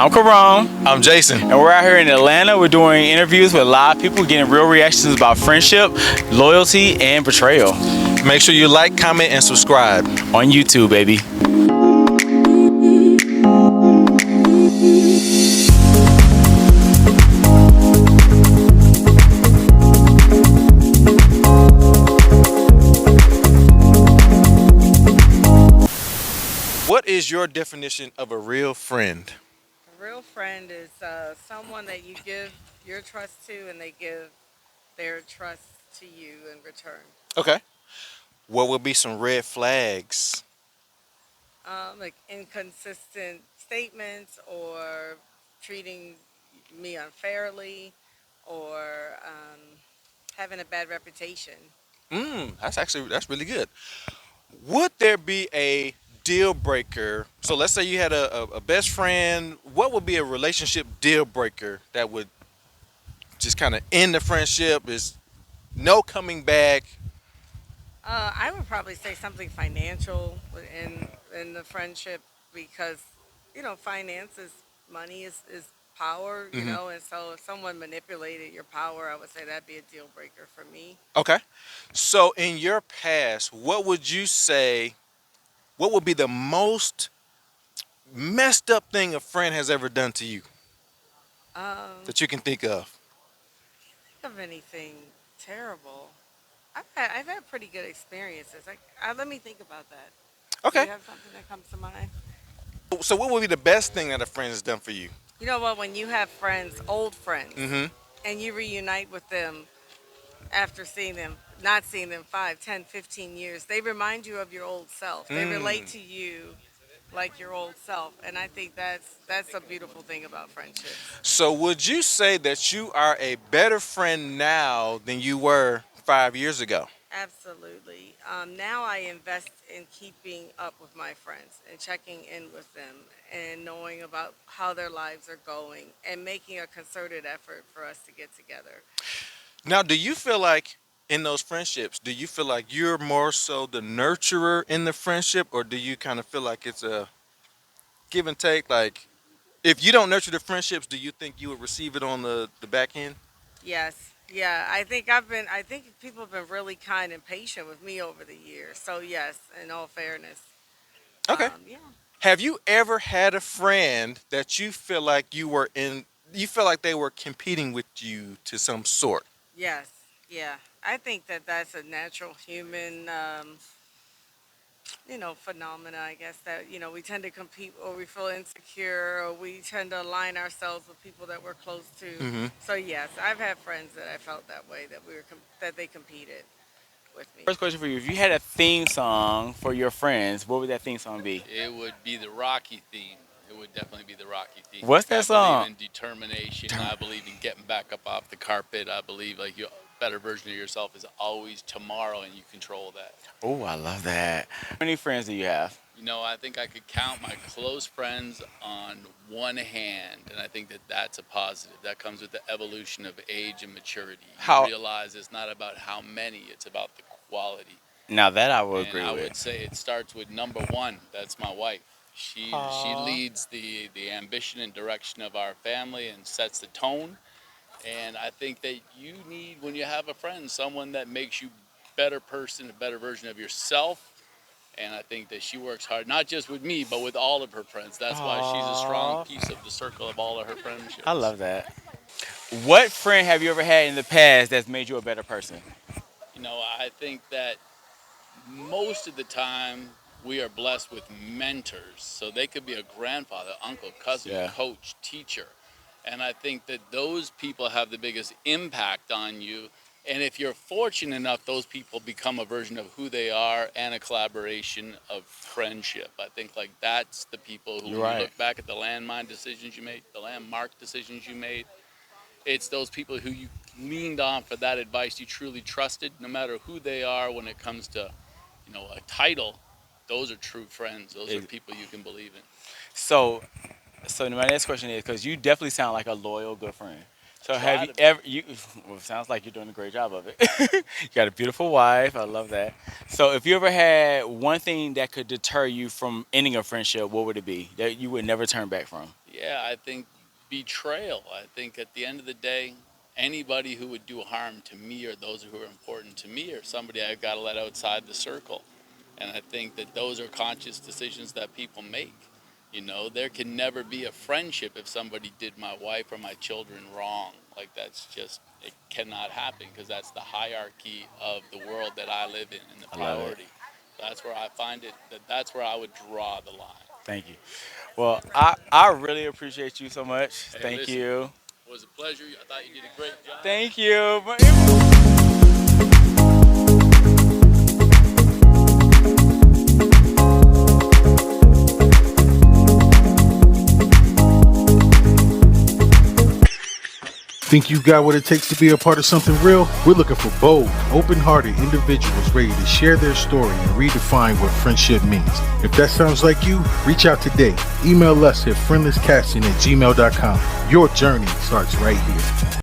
I'm Karone, I'm Jason. and we're out here in Atlanta. We're doing interviews with live people, getting real reactions about friendship, loyalty, and betrayal Make sure you like, comment, and subscribe. on YouTube, baby. What is your definition of a real friend? A real friend is someone that you give your trust to and they give their trust to you in return. Okay. What would be some red flags? Like inconsistent statements or treating me unfairly or having a bad reputation. That's really good. Would there be a deal breaker? So let's say you had a best friend. What would be a relationship deal breaker that would just kind of end the friendship? Is no coming back? I would probably say something financial in the friendship because finances, money is power, Hmm. and so if someone manipulated your power, I would say that'd be a deal breaker for me. Okay. So in your past, what would you say? What would be the most messed up thing a friend has ever done to you Think that you can think of? of anything terrible. I've had pretty good experiences. Let me think about that. Do Okay. you have something that comes to mind? So what would be the best thing that a friend has done for you? You know what? When you have friends, old friends, Mm-hmm. and you reunite with them after not seeing them 5, 10, 15 years, they remind you of your old self. They relate Mm. to you like your old self, and I think that's a beautiful thing about friendships. So would you say that you are a better friend now than you were 5 years ago? Absolutely. Now I invest in keeping up with my friends and checking in with them and knowing about how their lives are going and making a concerted effort for us to get together. Now, do you feel like in those friendships, do you feel like you're more so the nurturer in the friendship, or do you kind of feel like it's a give and take? Like, if you don't nurture the friendships, do you think you would receive it on the back end? Yes. Yeah, I think people have been really kind and patient with me over the years. So yes, in all fairness. Okay. Yeah. Have you ever had a friend that you feel like they were competing with you to some sort? Yes. Yeah. I think that that's a natural human phenomena, I guess, that, we tend to compete or we feel insecure or we tend to align ourselves with people that we're close to. Hmm. So yes, I've had friends that I felt that way, that that they competed with me. First question for you: if you had a theme song for your friends, what would that theme song be? It would be the Rocky theme. It would definitely be the Rocky theme. What's that I believe song? in determination. I believe in getting back up off the carpet. I believe like your better version of yourself is always tomorrow, and you control that. Oh, I love that. How many friends do you have? I think I could count my close friends on one hand, and I think that that's a positive. That comes with the evolution of age and maturity. You How realize it's not about how many; it's about the quality. Now that I will And agree I with. would say it starts with number one. That's my wife. She Aw. leads the ambition and direction of our family and sets the tone. And I think that you need, when you have a friend, someone that makes you better person, a better version of yourself. And I think that she works hard, not just with me, but with all of her friends. That's why she's a strong Aw. piece of the circle of all of her I friendships. love that. What friend have you ever had in the past that's made you a better person? I think that most of the time we are blessed with mentors. So they could be a grandfather, uncle, cousin, Yeah. coach, teacher. And I think that those people have the biggest impact on you. And if you're fortunate enough, those people become a version of who they are and a collaboration of friendship. I think like that's the people who, You're when you right. look back at the landmine decisions you made, the landmark decisions you made, it's those people who you leaned on for that advice you truly trusted, no matter who they are when it comes to a title. Those are true friends. Those are Ex- people you can believe in. So, so my next question is because you definitely sound like a loyal, good friend. So have Try you to be. ever? You well, it sounds like you're doing a great job of it. You got a beautiful wife. I love that. So if you ever had one thing that could deter you from ending a friendship, what would it be that you would never turn back from? Yeah, I think betrayal. I think at the end of the day, anybody who would do harm to me or those who are important to me are somebody I've got to let outside the circle. And I think that those are conscious decisions that people make. You know, there can never be a friendship if somebody did my wife or my children wrong. Like, that's just, it cannot happen because that's the hierarchy of the world that I live in and the I love it. priority. That's where I find it, that's where I would draw the line. Thank you. Well, I really appreciate you so much. Hey, Thank listen, you. it was a pleasure. I thought you did a great job. Thank you. Think you got what it takes to be a part of something real? We're looking for bold, open-hearted individuals ready to share their story and redefine what friendship means. If that sounds like you, reach out today. Email us at friendlesscasting@gmail.com. Your journey starts right here.